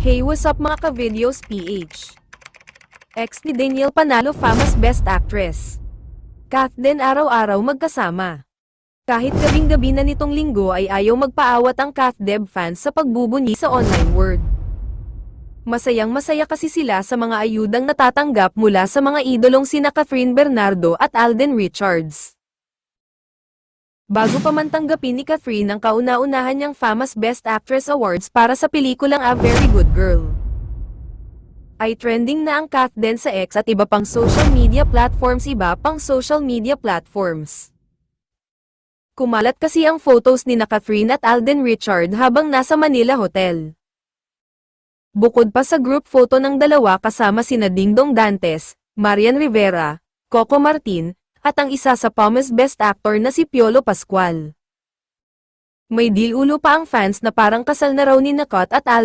Hey, what's up mga ka-videos PH? Ex ni Danielle panalo famous Best Actress. Kath din araw-araw magkasama. Kahit gabing-gabi na nitong linggo ay ayaw magpaawat ang Kath Deb fans sa pagbubunyi sa online world. Masayang-masaya kasi sila sa mga ayudang natatanggap mula sa mga idolong sina Catherine Bernardo at Alden Richards. Bago pa man tanggapin ni Catherine ang kauna-unahan niyang famous Best Actress Awards para sa pelikulang A Very Good Girl, ay trending na ang Kath din sa X at iba pang social media platforms. Kumalat kasi ang photos ni Catherine at Alden Richard habang nasa Manila Hotel. Bukod pa sa group photo ng dalawa kasama sina Dingdong Dantes, Marian Rivera, Coco Martin, at ang isa sa famous Best Actor na si Piolo Pascual. May deal ulo pa ang fans na parang kasal na raw ni Kath at Alden